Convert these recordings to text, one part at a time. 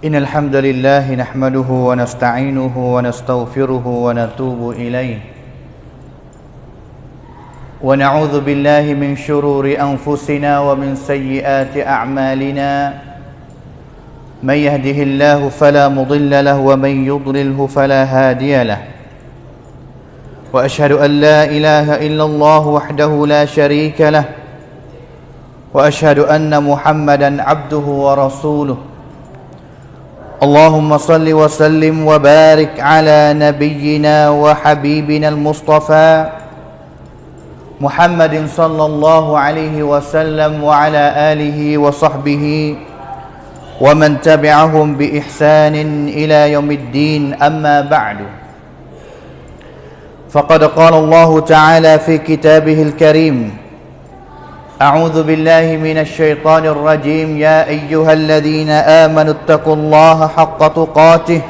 إن الحمد لله نحمده ونستعينه ونستغفره ونتوب إليه ونعوذ بالله من شرور أنفسنا ومن سيئات أعمالنا من يهده الله فلا مضل له ومن يضلله فلا هادي له وأشهد أن لا إله إلا الله وحده لا شريك له وأشهد أن محمدا عبده ورسوله اللهم صل وسلم وبارك على نبينا وحبيبنا المصطفى محمد صلى الله عليه وسلم وعلى آله وصحبه ومن تبعهم بإحسان إلى يوم الدين أما بعد فقد قال الله تعالى في كتابه الكريم أعوذ بالله من الشيطان الرجيم يا أيها الذين آمنوا اتقوا الله حق تقاته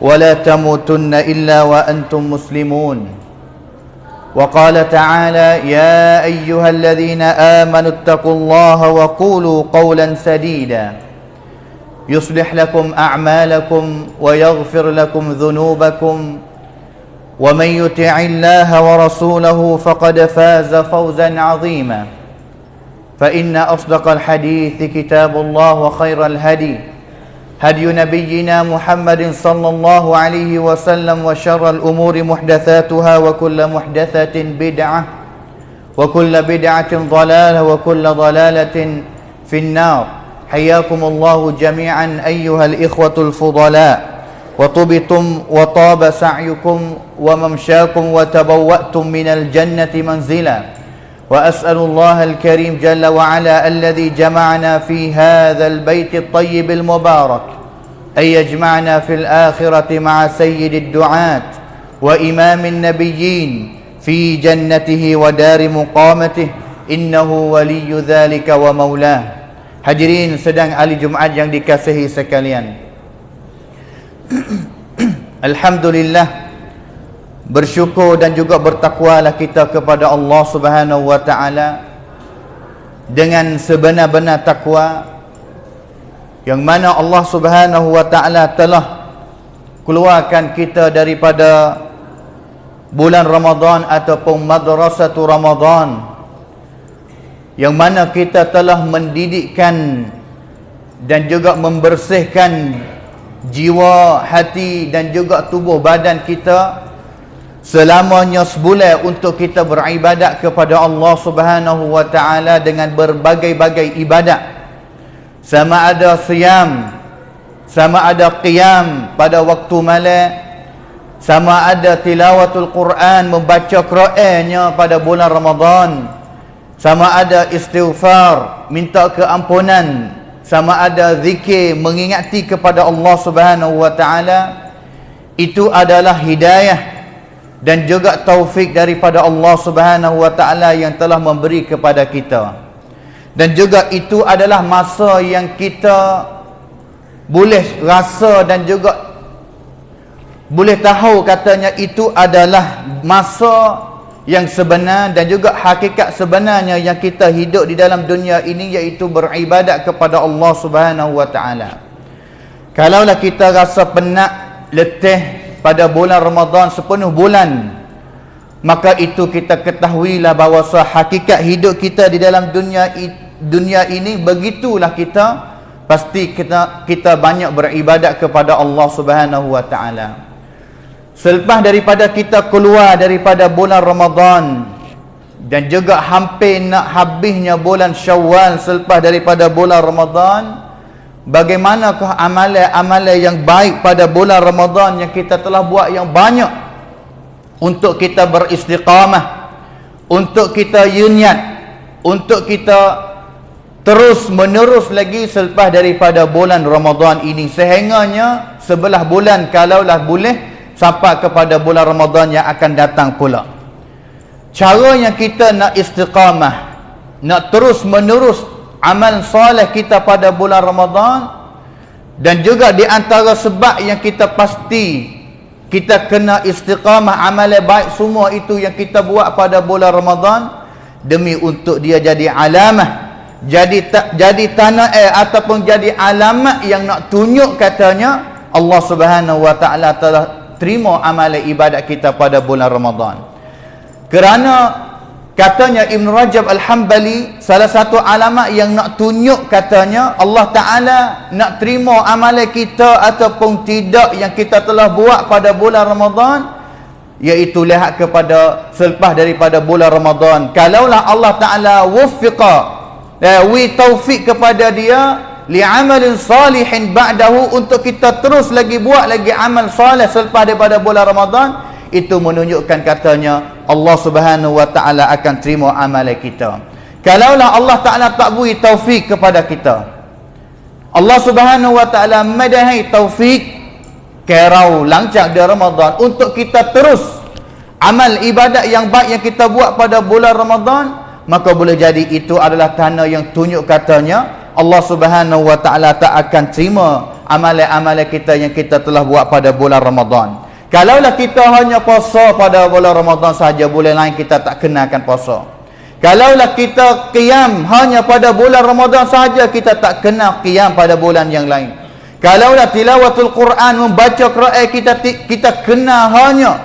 ولا تموتن إلا وأنتم مسلمون وقال تعالى يا أيها الذين آمنوا اتقوا الله وقولوا قولا سديدا يصلح لكم أعمالكم ويغفر لكم ذنوبكم ومن يطع الله ورسوله فقد فاز فوزا عظيما فإن أصدق الحديث كتاب الله وخير الهدي هدي نبينا محمد صلى الله عليه وسلم وشر الأمور محدثاتها وكل محدثة بدعة وكل بدعة ضلالة وكل ضلالة في النار حياكم الله جميعا أيها الإخوة الفضلاء وطبتم وطاب سعيكم وممشاكم وتبوأتم من الجنة منزلا وأسأل الله الكريم جل وعلا الذي جمعنا في هذا البيت الطيب المبارك أن يجمعنا في الآخرة مع سيد الدعاة وإمام النبيين في جنته ودار مقامته إنه ولي ذلك ومولاه. Hadirin sedang ahli Jumaat yang dikasihi sekalian, alhamdulillah, bersyukur dan juga bertakwalah kita kepada Allah Subhanahu wa taala dengan sebenar-benar takwa, yang mana Allah Subhanahu wa taala telah keluarkan kita daripada bulan Ramadan ataupun madrasatu Ramadan, yang mana kita telah mendidikkan dan juga membersihkan jiwa, hati dan juga tubuh badan kita selamanya sebulan untuk kita beribadat kepada Allah Subhanahu wa taala dengan berbagai-bagai ibadat, sama ada siyam, sama ada qiyam pada waktu malam, sama ada tilawatul Quran, membaca Qurannya pada bulan Ramadan, sama ada istighfar, minta keampunan, sama ada zikir, mengingati kepada Allah Subhanahu wa taala. Itu adalah hidayah dan juga taufik daripada Allah Subhanahu wa taala yang telah memberi kepada kita. Dan juga itu adalah masa yang kita boleh rasa dan juga boleh tahu katanya itu adalah masa yang sebenar dan juga hakikat sebenarnya yang kita hidup di dalam dunia ini, iaitu beribadat kepada Allah Subhanahu wa taala. Kalaulah kita rasa penat, letih pada bulan Ramadan sepenuh bulan, maka itu kita ketahuilah bahawa hakikat hidup kita di dalam dunia ini, begitulah kita pasti kita banyak beribadat kepada Allah Subhanahu wa taala. Selepas daripada kita keluar daripada bulan Ramadan dan juga hampir nak habisnya bulan Syawal selepas daripada bulan Ramadan, bagaimanakah amalan-amalan yang baik pada bulan Ramadan yang kita telah buat yang banyak untuk kita beristiqamah, untuk kita yuniat, untuk kita terus menerus lagi selepas daripada bulan Ramadan ini, sehingganya sebelah bulan kalaulah boleh sampai kepada bulan Ramadan yang akan datang pula. Cara yang kita nak istiqamah, nak terus menerus amal soleh kita pada bulan Ramadan, dan juga di antara sebab yang kita pasti kita kena istiqamah amal baik semua itu yang kita buat pada bulan Ramadan, demi untuk dia jadi alamah jadi tanah air ataupun jadi alamat yang nak tunjuk katanya Allah Subhanahu wa taala telah terima amalan ibadat kita pada bulan Ramadan. Kerana katanya Ibn Rajab Al-Hambali, salah satu alamat yang nak tunjuk katanya Allah Ta'ala nak terima amalan kita ataupun tidak yang kita telah buat pada bulan Ramadan, iaitu lihat kepada selepas daripada bulan Ramadan. Kalaulah Allah Ta'ala wuffiqa, taufik kepada dia li'amalin salihin ba'dahu, untuk kita terus lagi buat lagi amal salih selepas daripada bulan Ramadan, itu menunjukkan katanya Allah Subhanahu wa taala akan terima amalan kita. Kalaulah Allah Taala tak beri taufik kepada kita, Allah Subhanahu wa taala madahai taufik kerau lancak di Ramadan untuk kita terus amal ibadat yang baik yang kita buat pada bulan Ramadan, maka boleh jadi itu adalah tanda yang tunjuk katanya Allah Subhanahu wa taala tak akan terima amalan-amalan kita yang kita telah buat pada bulan Ramadan. Kalaulah kita hanya puasa pada bulan Ramadan saja, bulan lain kita tak kenakan puasa. Kalaulah kita qiyam hanya pada bulan Ramadan saja, kita tak kena qiyam pada bulan yang lain. Kalaulah tilawatul Quran, membaca Quran, kita kena hanya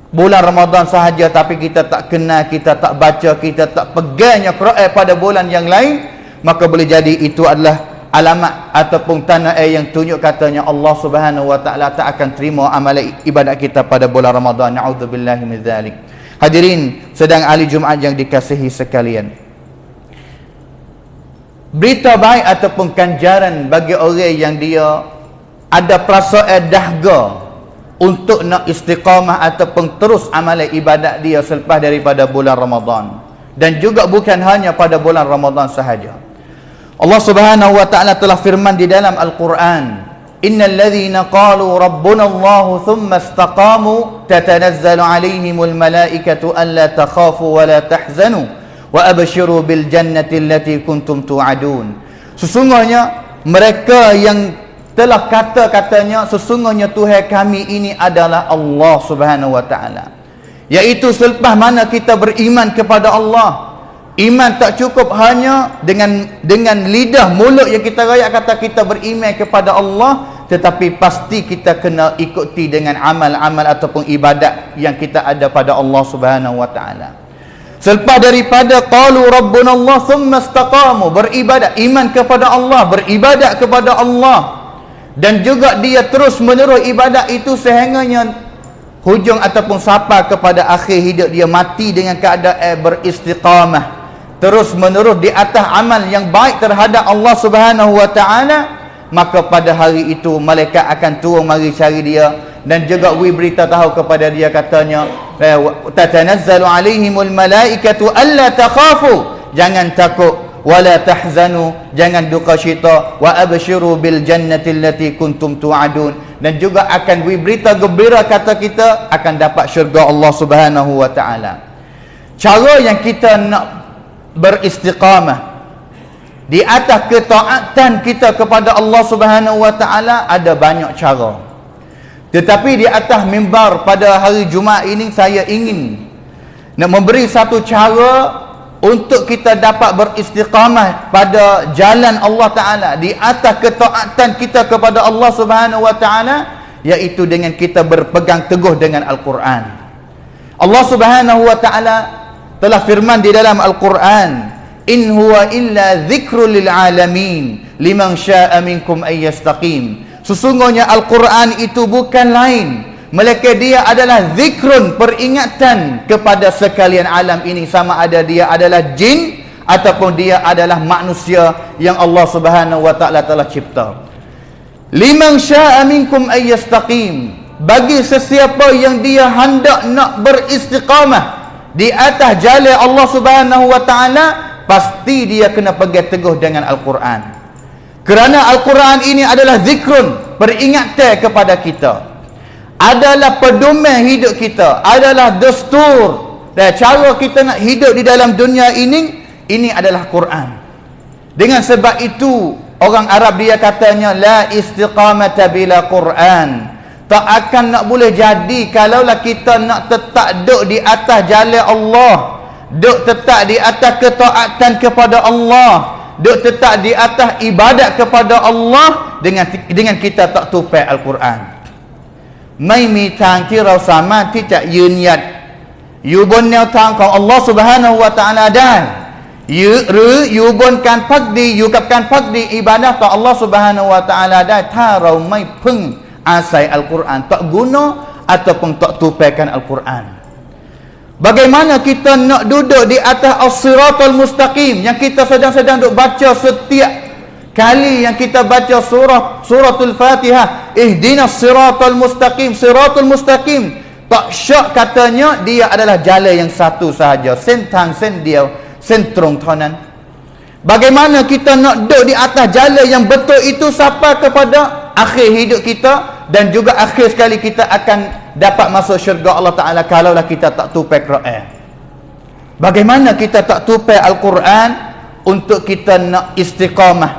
bulan Ramadan sahaja, tapi kita tak kena, kita tak baca, kita tak pegangnya Quran pada bulan yang lain, maka boleh jadi itu adalah alamat ataupun tanda yang tunjuk katanya Allah Subhanahu wa taala tak akan terima amalan ibadat kita pada bulan Ramadan. Na'udzubillahi min dzalik. Hadirin sedang ahli Jumaat yang dikasihi sekalian, berita baik ataupun ganjaran bagi orang yang dia ada perasaan dahaga untuk nak istiqamah ataupun terus amalan ibadat dia selepas daripada bulan Ramadan, dan juga bukan hanya pada bulan Ramadan sahaja. Allah Subhanahu wa taala telah firman di dalam Al-Quran, innal ladzina qalu rabbuna Allah thumma istaqamu tatanazzalu alaihimul malaikatu alla takhafu wa la tahzanu wa abshiru bil jannati allati kuntum tu'adun. Sesungguhnya mereka yang telah katanya sesungguhnya Tuhan kami ini adalah Allah Subhanahu wa taala, iaitu selepas mana kita beriman kepada Allah. Iman tak cukup hanya dengan lidah mulut yang kita rayak kata kita beriman kepada Allah, tetapi pasti kita kena ikuti dengan amal-amal ataupun ibadat yang kita ada pada Allah Subhanahu wa taala. Selepas daripada qalu rabbuna Allah thumma istaqamu, beribadat, iman kepada Allah, beribadat kepada Allah, dan juga dia terus menerus ibadat itu sehingganya hujung ataupun sampai kepada akhir hidup dia, mati dengan keadaan beristiqamah, terus menerus di atas amal yang baik terhadap Allah Subhanahu wa taala, maka pada hari itu malaikat akan turun mari cari dia, dan juga berita tahu kepada dia katanya tatanazzalu alaihimul malaikatu alla takhafu, jangan takut, wala tahzanu, jangan duka cita, wa abshiru bil jannati allati kuntum tu'adun, dan juga akan berita gembira kata kita akan dapat syurga Allah Subhanahu wa taala. Cara yang kita nak beristiqamah di atas ketaatan kita kepada Allah Subhanahu wa taala ada banyak cara. Tetapi di atas mimbar pada hari Jumaat ini saya ingin nak memberi satu cara untuk kita dapat beristiqamah pada jalan Allah taala, di atas ketaatan kita kepada Allah Subhanahu wa taala, iaitu dengan kita berpegang teguh dengan Al-Quran. Allah Subhanahu wa taala telah firman di dalam Al-Quran, in huwa illa dzikrul lil alamin liman syaa'a minkum ay yastaqim. Sesungguhnya Al-Quran itu bukan lain melainkan dia adalah zikrun, peringatan kepada sekalian alam ini, sama ada dia adalah jin ataupun dia adalah manusia yang Allah Subhanahu wa taala telah cipta. Liman syaa'a minkum ay yastaqim, bagi sesiapa yang dia hendak nak beristiqamah di atas jalan Allah Subhanahu wa taala, pasti dia kena pegang teguh dengan Al-Quran. Kerana Al-Quran ini adalah zikrun, peringatan kepada kita, adalah pedoman hidup kita, adalah dastur dan cara kita nak hidup di dalam dunia ini adalah Quran. Dengan sebab itu orang Arab dia katanya la istiqamata bila Quran. Tak akan nak boleh jadi kalaulah kita nak tetap duduk di atas jalan Allah, duk tetap di atas ketaatan kepada Allah, duk tetap di atas ibadat kepada Allah dengan kita tak tupai Al-Quran. ไม่มีทางที่เราสามารถที่จะยืนหยัดอยู่บนแนวทางของอัลลอฮฺ Subhanahu wa Ta'ala ได้หรืออยู่บนการภักดีอยู่กับการภักดีอิบาดะห์ต่ออัลลอฮฺ Subhanahu wa Ta'ala ได้ถ้าเราไม่พึ่งอาศัยอัลกุรอานtak guna ataupun tak tupaikan Al-Quran. Bagaimana kita nak duduk di atas as-siratal mustaqim yang kita sedang-sedang duk baca setiap kali yang kita baca suratul Fatihah, ihdinas siratal mustaqim, siratul mustaqim, tak syak katanya dia adalah jalan yang satu sahaja, sen tang sen dia, sen trong ท่านั้น. Bagaimana kita nak duduk di atas jalan yang betul itu sampai kepada akhir hidup kita, dan juga akhir sekali kita akan dapat masuk syurga Allah Ta'ala kalaulah kita tak tupai Quran. Bagaimana kita tak tupai Al-Quran untuk kita nak istiqamah,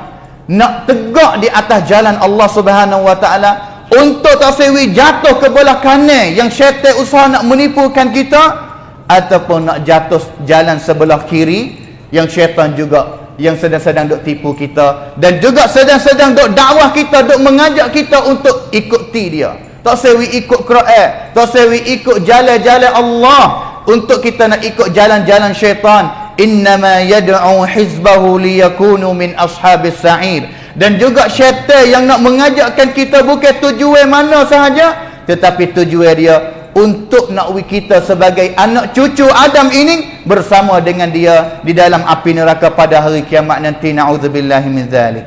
nak tegak di atas jalan Allah Subhanahu Wa Ta'ala, untuk tak sewi jatuh ke belah kanan yang syaitan usaha nak menipukan kita, ataupun nak jatuh jalan sebelah kiri yang syaitan juga yang sedang-sedang duk tipu kita, dan juga sedang-sedang duk dakwah kita, duk mengajak kita untuk ikuti dia. Tak sewi ikut Quran, tak sewi ikut jalan-jalan Allah, untuk kita nak ikut jalan-jalan syaitan. Innama yad'u hizbahu liyakunu min ashabis sa'ir. Dan juga syaitan yang nak mengajakkan kita bukan tujuan mana sahaja, tetapi tujuan dia untuk nak kita sebagai anak cucu Adam ini bersama dengan dia di dalam api neraka pada hari kiamat nanti. Na'udzubillahi min dzalik.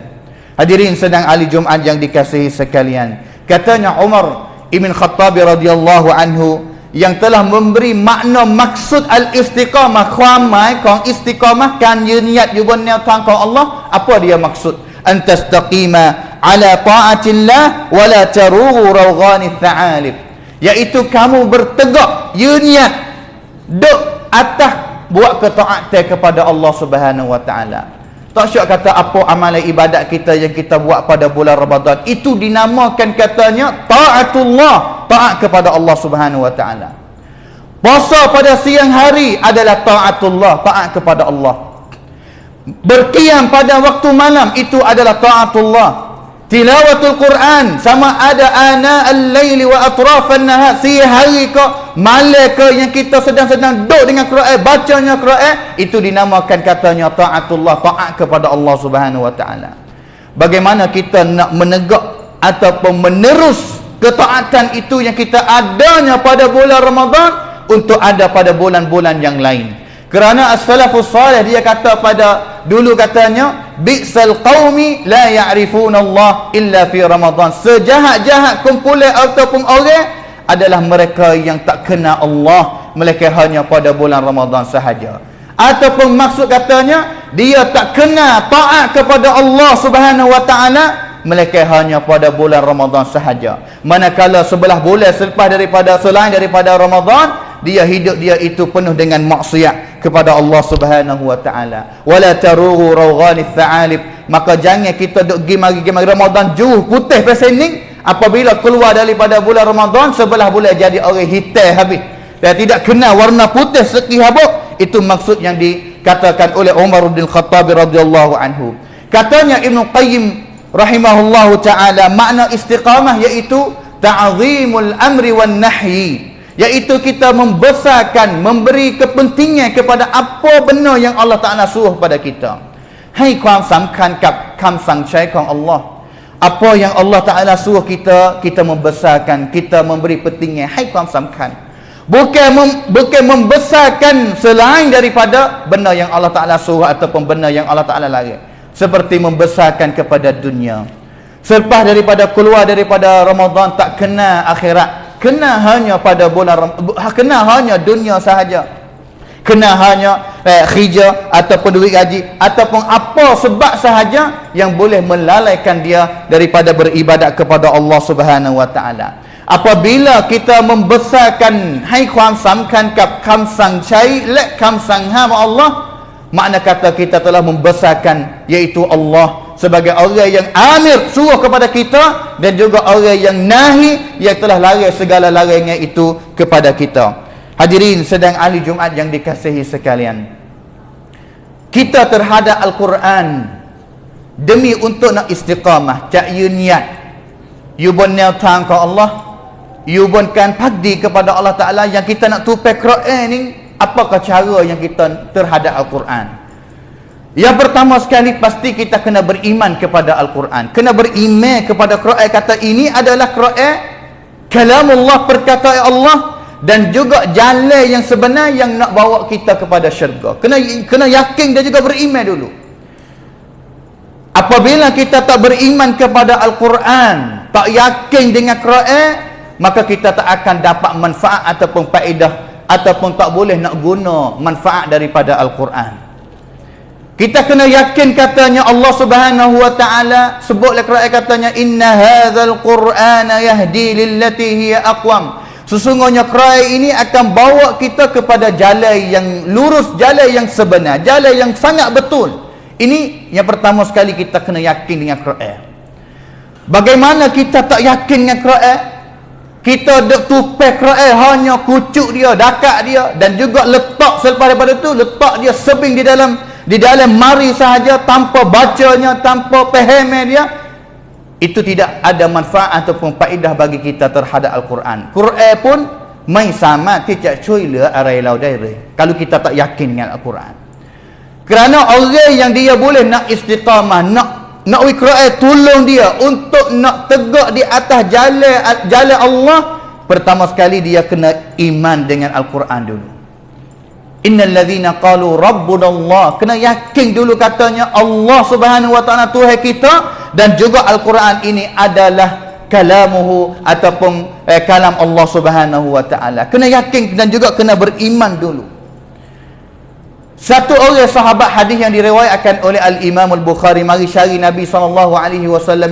Hadirin sedang ahli Jumaat yang dikasihi sekalian, katanya Umar Ibn Khattab radhiyallahu anhu yang telah memberi makna maksud al-istiqamah, ความหมายของ istiqamah การยืนหยัดอยู่บนแนวทางของ Allah. Apa dia maksud? Antastaqima ala ta'atillah wa la tarughu rawghani tha'alib, iaitu kamu bertegak, yuniat, duk atas buat ketaatan kepada Allah Subhanahu Wa Ta'ala. Tak syak kata apa amalan ibadat kita yang kita buat pada bulan Ramadan itu dinamakan katanya taatullah, taat kepada Allah Subhanahu Wa Ta'ala. Puasa pada siang hari adalah taatullah, taat kepada Allah. Berqiyam pada waktu malam itu adalah taatullah. Tilawatul Quran sama ada ana al-laili wa atrafan nahar, siang hari ke malam ke yang kita sedang-sedang duduk dengan Quran, bacanya Quran, itu dinamakan katanya taatullah, taat kepada Allah Subhanahu Wa Ta'ala. Bagaimana kita nak menegak ataupun menerus ketaatan itu yang kita adanya pada bulan Ramadan untuk ada pada bulan-bulan yang lain. Kerana as-salafus salih dia kata pada dulu katanya, bi'sal qaumi la ya'rifuna Allah illa fi Ramadan. Sejahat-jahat kumpulan ataupun orang adalah mereka yang tak kenal Allah melainkan hanya pada bulan Ramadan sahaja. Ataupun maksud katanya dia tak kenal taat kepada Allah Subhanahu Wa Ta'ala melainkan hanya pada bulan Ramadan sahaja. Manakala sebelah bulan selepas daripada selain daripada Ramadan, dia hidup dia itu penuh dengan maksiat kepada Allah Subhanahu Wa Ta'ala. Wala tarughu rawghani tha'alib, maka jangan kita duk gimari Ramadan juh putih pesening, apabila keluar daripada bulan Ramadan sebelah bulan jadi orang hitam habis dan tidak kenal warna putih seki habuk. Itu maksud yang dikatakan oleh Umar bin Khattab radhiyallahu anhu. Katanya Ibn Qayyim rahimahullahu ta'ala, makna istiqamah iaitu ta'zimul amri wan nahyi, iaitu kita membesarkan, memberi kepentingan kepada apa benar yang Allah Ta'ala suruh pada kita. Hai ความสำคัญกับคำสั่งใช้ของ Allah. Apa yang Allah Ta'ala suruh kita, kita membesarkan, kita memberi pentingnya. Hai ความสำคัญ. Bukan membesarkan selain daripada benar yang Allah Ta'ala suruh ataupun benar yang Allah Ta'ala larang. Seperti membesarkan kepada dunia. Selepas daripada keluar daripada Ramadan tak kena akhirat, kena hanya pada bulan, kena hanya dunia sahaja, kena hanya khija ataupun duit gaji ataupun apa sebab sahaja yang boleh melalaikan dia daripada beribadat kepada Allah Subhanahu Wa Ta'ala. Apabila kita membesarkan hai ความสำคัญกับคำสั่งใช้และคำสั่งห้ามของ Allah, makna kata kita telah membesarkan iaitu Allah sebagai orang yang amir suruh kepada kita, dan juga orang yang nahi yang telah larang segala larangan itu kepada kita. Hadirin sedang ahli Jumaat yang dikasihi sekalian, kita terhadap Al-Quran demi untuk nak istiqamah, cak you niat, you bon neo tang ke Allah, you bon kan pagdi kepada Allah Ta'ala yang kita nak tupai Quran ni. Apakah cara yang kita terhadap Al-Quran? Yang pertama sekali, pasti kita kena beriman kepada Al-Quran, kena beriman kepada Quran. Kata ini adalah Quran kalamullah, perkataan Allah, dan juga jalan yang sebenar yang nak bawa kita kepada syurga. Kena yakin dan juga beriman dulu. Apabila kita tak beriman kepada Al-Quran, tak yakin dengan Quran, maka kita tak akan dapat manfaat ataupun faedah, ataupun tak boleh nak guna manfaat daripada Al-Quran. Kita kena yakin, katanya Allah Subhanahu wa taala sebutlah Quran, katanya inna hadzal qur'ana yahdi lillati hiya aqwam. Sesungguhnya Quran ini akan bawa kita kepada jalan yang lurus, jalan yang sebenar, jalan yang sangat betul. Ini yang pertama sekali, kita kena yakin dengan Quran. Bagaimana kita tak yakin dengan Quran? Kita duk tupai Quran, hanya kucuk dia, dakak dia, dan juga letak selepas daripada itu, letak dia sebing di dalam mari sahaja, tanpa bacanya, tanpa fahamnya dia. Itu tidak ada manfaat ataupun faedah bagi kita terhadap Al-Quran. Quran pun main sama tidak cuy le arai lau daire kalau kita tak yakin dengan Al-Quran. Kerana orang yang dia boleh nak istiqamah, nak Quran tolong dia untuk nak tegak di atas jalan Allah, pertama sekali dia kena iman dengan Al-Quran dulu. Innal ladzina qalu rabbuna Allah, kena yakin dulu katanya Allah Subhanahu wa taala Tuhan kita, dan juga Al-Quran ini adalah kalamuhu ataupun kalam Allah Subhanahu wa taala. Kena yakin dan juga kena beriman dulu. Satu orang sahabat hadis yang diriwayatkan oleh Al-Imam Al-Bukhari mari syari Nabi SAW,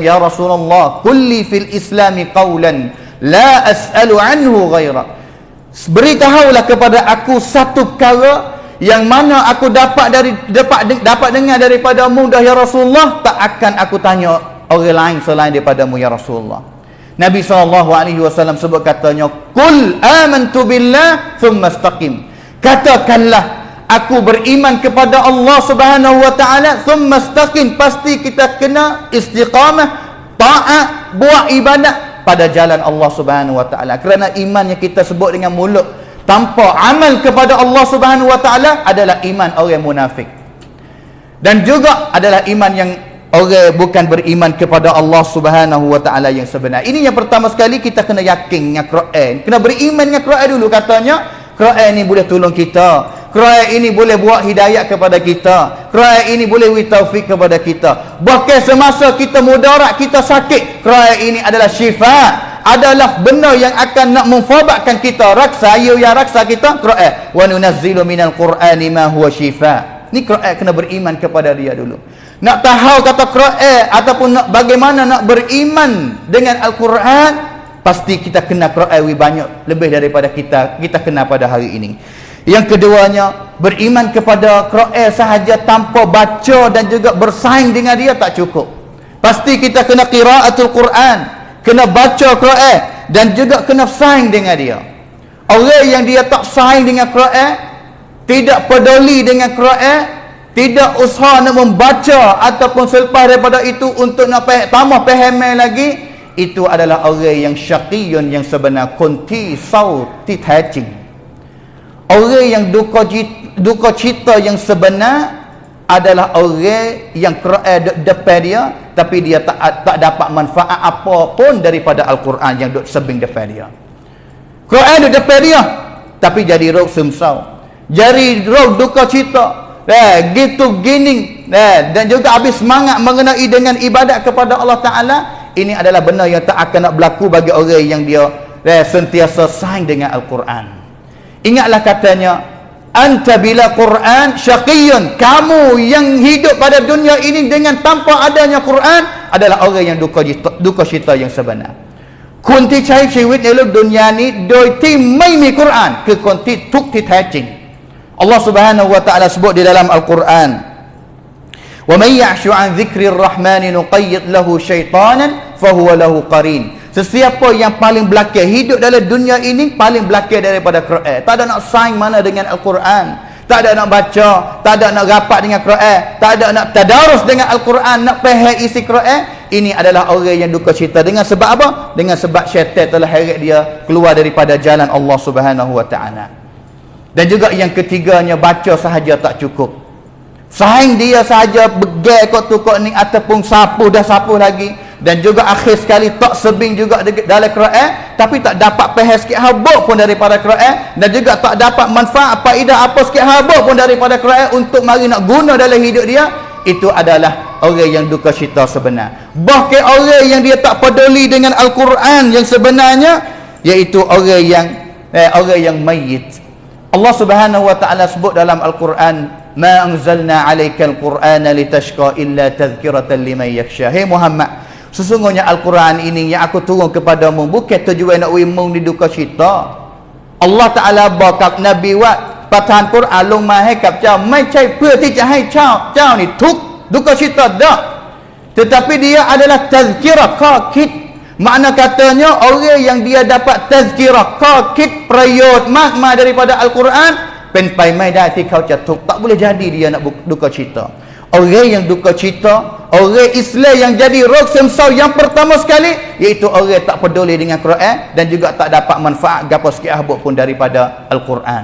ya Rasulullah, kulli fil islami qawlan la as'alu anhu ghaira. Beritahulah kepada aku satu perkara yang mana aku dapat dengar daripadamu dah ya Rasulullah, tak akan aku tanya orang lain selain daripadamu ya Rasulullah. Nabi SAW sebut katanya, Qul amantu billah thumma istaqim. Katakanlah aku beriman kepada Allah Subhanahu wa taala, thumma istaqim, pasti kita kena istiqamah, taat, buat ibadat pada jalan Allah Subhanahu wa taala. Kerana iman yang kita sebut dengan mulut tanpa amal kepada Allah Subhanahu wa taala adalah iman orang munafik, dan juga adalah iman yang orang bukan beriman kepada Allah Subhanahu wa taala yang sebenar. Ini yang pertama sekali, kita kena yakin dengan Quran, kena beriman dengan Quran dulu. Katanya Quran ini boleh tolong kita, Quran ini boleh buat hidayat kepada kita, Quran ini boleh beri taufik kepada kita. Bahkan semasa kita mudarat, kita sakit, Quran ini adalah syifa, adalah benda yang akan nak memfabatkan kita. Raksa ya raksa kita Quran. Wa nunazzilu minal Qur'ani ma huwa syifa. Ni Quran kena beriman kepada dia dulu. Nak tahu kata Quran ataupun nak bagaimana nak beriman dengan Al-Quran, pasti kita kena Quran banyak lebih daripada kita kena pada hari ini. Yang keduanya, beriman kepada Quran sahaja tanpa baca dan juga bersaing dengan dia tak cukup. Pasti kita kena qiraatul Quran, kena baca Quran, dan juga kena saing dengan dia. Orang yang dia tak saing dengan Quran, tidak peduli dengan Quran, tidak usaha nak membaca ataupun selepas daripada itu untuk nak tambah fahaman lagi, itu adalah orang yang syaqiyun yang sebenar, kunti sauti tajing. Orang yang duka cita yang sebenar adalah orang yang Quran depan dia, tapi dia tak dapat manfaat apapun daripada Al-Quran yang duk sebing depan dia. Quran duk depan dia, tapi jadi roh semsau, jadi roh duka cita, gitu gini, dan juga habis semangat mengenai dengan ibadat kepada Allah Ta'ala. Ini adalah benda yang tak akan nak berlaku bagi orang yang dia sentiasa saing dengan Al-Quran. Ingatlah katanya, anta bila Quran syaqiyun, kamu yang hidup pada dunia ini dengan tanpa adanya Quran adalah orang yang duka cita yang sebenar. Kunti caiชีวิต ในโลกดุนยานี้โดยที่ไม่มีกุรอานคือคนที่ทุกข์ที่แท้จริง Allah Subhanahu wa taala sebut di dalam Al-Quran, wa may ya'shu 'an dzikrir rahmani nuqayyid lahu syaitanan fahuwa lahu qarin. Sesiapa yang paling belakang hidup dalam dunia ini paling belakang daripada Quran. Tak ada nak saing mana dengan Al-Quran. Tak ada nak baca, tak ada nak rapat dengan Quran, tak ada nak tadarus dengan Al-Quran, nak faham isi Quran. Ini adalah orang yang duka cita. Dengan sebab apa? Dengan sebab syaitan telah heret dia keluar daripada jalan Allah Subhanahu wa taala. Dan juga yang ketiganya, baca sahaja tak cukup. Saing dia sahaja begal kok tu kok ni ataupun sapu dah sapu lagi. Dan juga akhir sekali tak sebing juga dalam Quran, tapi tak dapat faham sikit habuk pun daripada Quran, dan juga tak dapat manfaat faedah apa sikit habuk pun daripada Quran untuk mari nak guna dalam hidup dia. Itu adalah orang yang duka cita sebenar. Bahkan orang yang dia tak peduli dengan Al-Quran yang sebenarnya, iaitu orang yang mayit. Allah Subhanahu wa taala sebut dalam Al-Quran, ma anzalna 'alaikal qur'ana litashqa illa tadhkiratan liman yakhsha. Hai Muhammad, sesungguhnya Al-Quran ini yang aku turun kepadamu bukan tujuan nak wimung di duka cita. Allah Ta'ala bakap Nabi wat patahan Quran long mai kap chao mai chai พื่อที่จะให้เจ้านี่ทุกข์ duka cita dak, tetapi dia adalah tazkirah, kit. Makna katanya orang yang dia dapat tazkirah, kit, prayot makna daripada Al-Quran, pen pai mai da ti kau jatuh, tak boleh jadi dia nak duka cita. Orang yang duka cita, orang Islam yang jadi roh semsau yang pertama sekali, iaitu orang tak peduli dengan Quran dan juga tak dapat manfaat gapo sikit habuk pun daripada Al-Quran.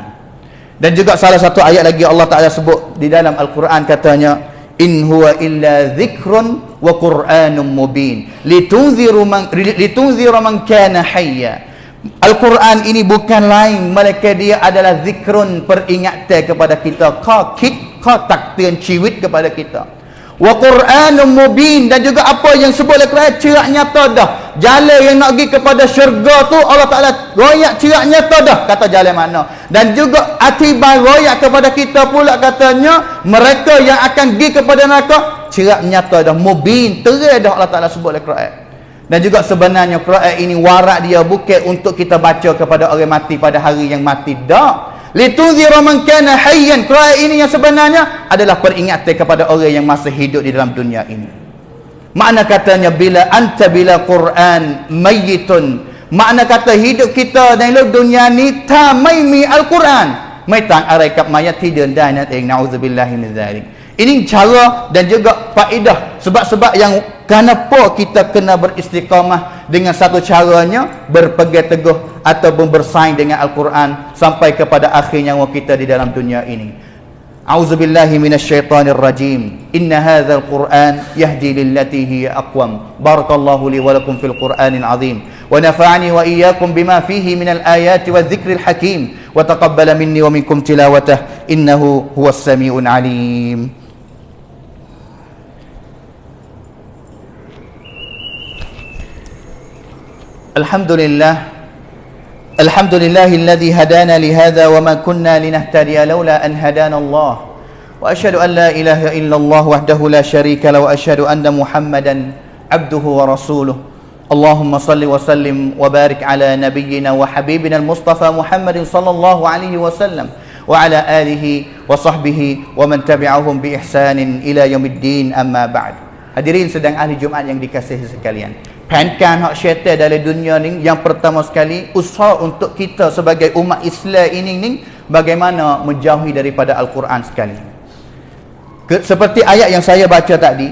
Dan juga salah satu ayat lagi Allah Ta'ala sebut di dalam Al-Quran, katanya, in huwa illa dhikrun wa qur'anun mubin litunziru man kana hayya. Al-Quran ini bukan lain melainkan dia adalah zikrun, peringatan kepada kita, kit, taktian ciwit kepada kita. Wa Qur'anun mubin, dan juga apa yang sebut oleh Quran cerak nyata dah. Jalan yang nak pergi kepada syurga tu Allah Ta'ala royak cerak nyata dah, kata jalan mana. Dan juga atibai royak kepada kita pula, katanya mereka yang akan pergi kepada neraka cerak nyata dah, mubin, terang dah Allah Ta'ala sebut oleh Quran. Dan juga sebenarnya Quran ini warak dia bukan untuk kita baca kepada orang mati pada hari yang mati, dak. Litunzira man kana hayyan. Quran ini yang sebenarnya adalah peringatan kepada orang yang masih hidup di dalam dunia ini. Makna katanya bila Quran mayyitun, makna kata hidup kita dalam dunia ni tamaimi Al-Quran, mai tang arai kap mayat tidan dan na'udzubillahi min dzalik. Ini cara dan juga faedah, sebab-sebab yang kenapa kita kena beristiqamah dengan satu caranya, berpegang teguh ataupun bersaing dengan Al-Quran sampai kepada akhir nyawa kita di dalam dunia ini. A'udzubillahi minasyaitonir rajim. Inna hadzal Qur'an yahdi lillati hiya aqwam. Barakallahu li wa lakum fil Qur'anil azim. Wa nafa'ani wa iyyakum bima fihi minal ayati wadh-dhikril hakim. Wa taqabbala minni wa minkum tilawatah. Innahu huwas samiul alim. Alhamdulillahilladzi hadana lihadza wa ma kunna linahtadiya laula an hadana Allah. Wa asyhadu an la ilaha illallah wahdahu la syarika lahu wa asyhadu anna Muhammadan abduhu wa rasuluh. Allahumma salli wa sallim wa barik ala nabiyyina wa habibina al-Mustafa Muhammadin sallallahu alaihi wasallam wa ala alihi wa sahbihi wa man tabi'ahum bi ihsanin ila yaumiddin, amma ba'd. Hadirin sedang ahli Jumaat yang dikasihi sekalian, pankan hak syaitan dalam dunia ni yang pertama sekali, usaha untuk kita sebagai umat Islam ini bagaimana menjauhi daripada Al-Quran sekali. Seperti ayat yang saya baca tadi,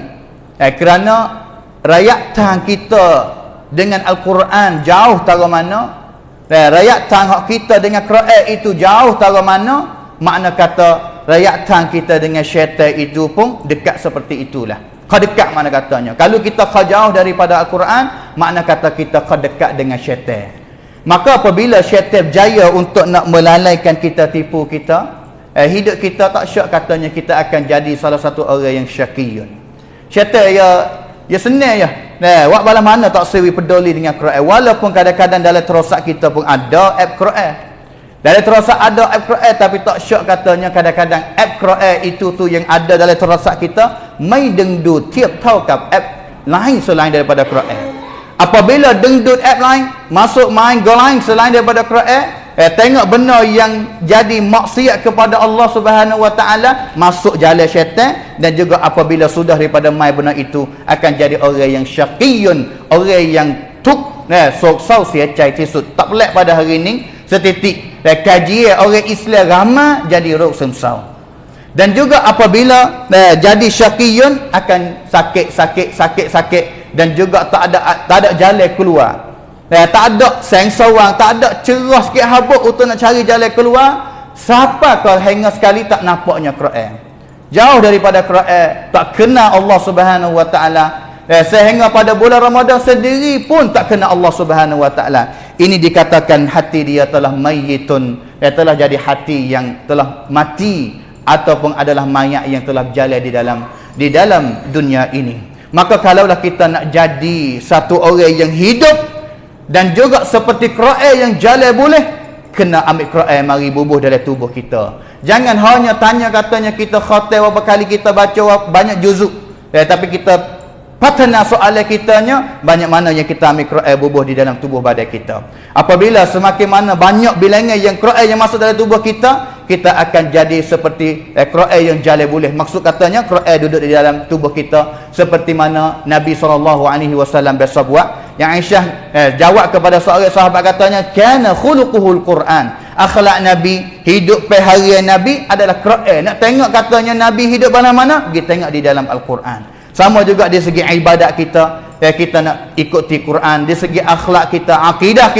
kerana rayatan kita dengan Al-Quran jauh tara mana, rayatan hak kita dengan Quran itu jauh tara mana, makna kata rayatan kita dengan syaitan itu pun dekat seperti itulah. Kau dekat mana katanya. Kalau kita kau jauh daripada Al-Quran, makna kata kita kau dekat dengan syaitan. Maka apabila syaitan berjaya untuk nak melalaikan kita, tipu kita, hidup kita tak syak, katanya kita akan jadi salah satu orang yang syakiyun. Syaitan ya senang ya. Wak bala mana tak sewi peduli dengan Quran. Walaupun kadang-kadang dalam terosak kita pun ada app Quran. Dalam terosak ada app Quran, tapi tak syak katanya kadang-kadang app Quran itu tu yang ada dalam terosak kita mai dengdut tiap tahu kap app lain selain daripada Quran. Apabila dengdut app lain masuk main go lain selain daripada Quran, tengok benda yang jadi maksiat kepada Allah Subhanahu wa taala, masuk jalan syaitan. Dan juga apabila sudah daripada main benda itu, akan jadi orang yang syaqiyun, orang yang sok sau sia cai tisut. Tak pelik pada hari ni setitik kaji orang Islam ramai jadi rok semsau. Dan juga apabila jadi syaqiyun akan sakit dan juga tak ada jalan keluar. Tak ada sang seorang, tak ada cerah sikit habuk untuk nak cari jalan keluar. Siapa kau hingga sekali tak nampaknya Quran, jauh daripada Quran, tak kenal Allah Subhanahu wa taala, sehingga pada bulan Ramadan sendiri pun tak kenal Allah Subhanahu wa taala. Ini dikatakan hati dia telah mayyitun, dia telah jadi hati yang telah mati ataupun adalah mayat yang telah berjalan di dalam dunia ini. Maka kalaulah kita nak jadi satu orang yang hidup dan juga seperti Quran yang jalan boleh, kena ambil Quran mari bubuh dalam tubuh kita. Jangan hanya tanya katanya kita khatam berapa kali kita baca banyak juzuk, tapi kita patana soalan kitanya banyak mana yang kita ambil Quran bubuh di dalam tubuh badan kita. Apabila semakin mana banyak bilangan yang Quran yang masuk dalam tubuh kita, kita akan jadi seperti Quran yang jalan boleh. Maksud katanya Quran duduk di dalam tubuh kita seperti mana Nabi SAW biasa buat. Yang Aisyah jawab kepada seorang sahabat katanya, kana khuluquhul Quran. Akhlak Nabi, hidup perharian Nabi adalah Quran. Nak tengok katanya Nabi hidup mana-mana, pergi tengok di dalam Al-Quran. Sama juga di segi ibadat kita, kita nak ikuti Quran. Di segi akhlak kita, akidah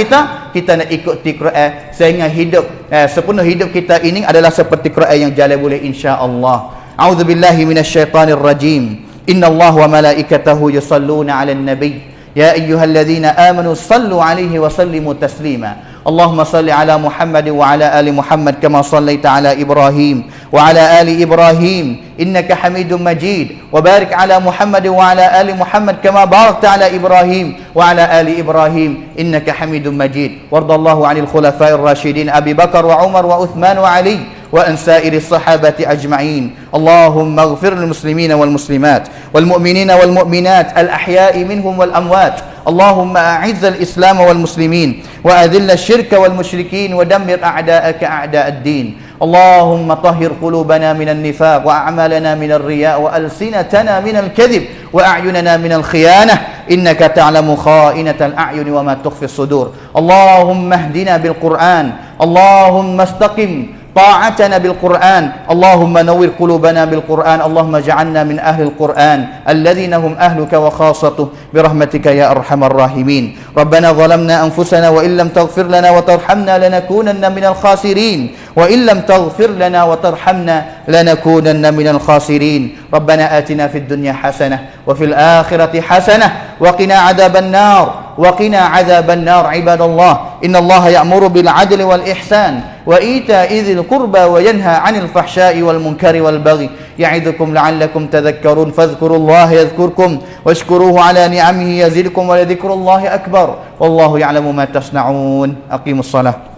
kita nak ikuti Quran, sehingga hidup sepenuh hidup kita ini adalah seperti Quran yang jalan boleh, insya-Allah. A'udzubillahi minasyaitonir rajim. Innallaha wa malaikatahu yusalluna 'alan nabiy ya ayyuhalladzina amanu sallu 'alaihi wa sallimu taslima. Allahumma salli ala Muhammad wa ala ali Muhammad kama sallaita ala Ibrahim wa ala ali Ibrahim innaka Hamidum Majid, wa barik ala Muhammad wa ala ali Muhammad kama barakta ala Ibrahim wa ala ali Ibrahim innaka Hamidum Majid. Wardallahu 'anil khulafa'ir rasyidin Abi Bakar wa Umar wa Uthman wa Ali wa an sa'iri sahabati ajma'in. Allahumma ighfir lil muslimina wal muslimat wal mu'minina wal mu'minat al ahya'i minhum wal amwat. اللهم أعز الإسلام والمسلمين وأذل الشرك والمشركين ودمر أعداءك أعداء الدين. اللهم طهر قلوبنا من النفاق وأعمالنا من الرياء وألسنتنا من الكذب وأعيننا من الخيانة إنك تعلم خائنة الأعين وما تخفي الصدور. اللهم اهدنا بالقرآن، اللهم استقم طاعتنا بالقرآن، اللهم نور قلوبنا بالقرآن، اللهم اجعلنا من أهل القرآن الذين هم أهلك وخاصته برحمتك يا أرحم الراحمين. ربنا ظلمنا أنفسنا وإن لم تغفر لنا وترحمنا لنكونن من الخاسرين، وإن لم تغفر لنا وترحمنا لنكونن من الخاسرين. ربنا آتنا في الدنيا حسنة وفي الآخرة حسنة وقنا عذاب النار، وقنا عذاب النار. عباد الله، إن الله يأمر بالعدل والإحسان وإيتاء ذي القربى وينهى عن الفحشاء والمنكر والبغي يعظكم لعلكم تذكرون. فاذكروا الله يذكركم واشكروه على نعمه يزدكم ولذكر الله أكبر والله يعلم ما تصنعون. أقيموا الصلاة.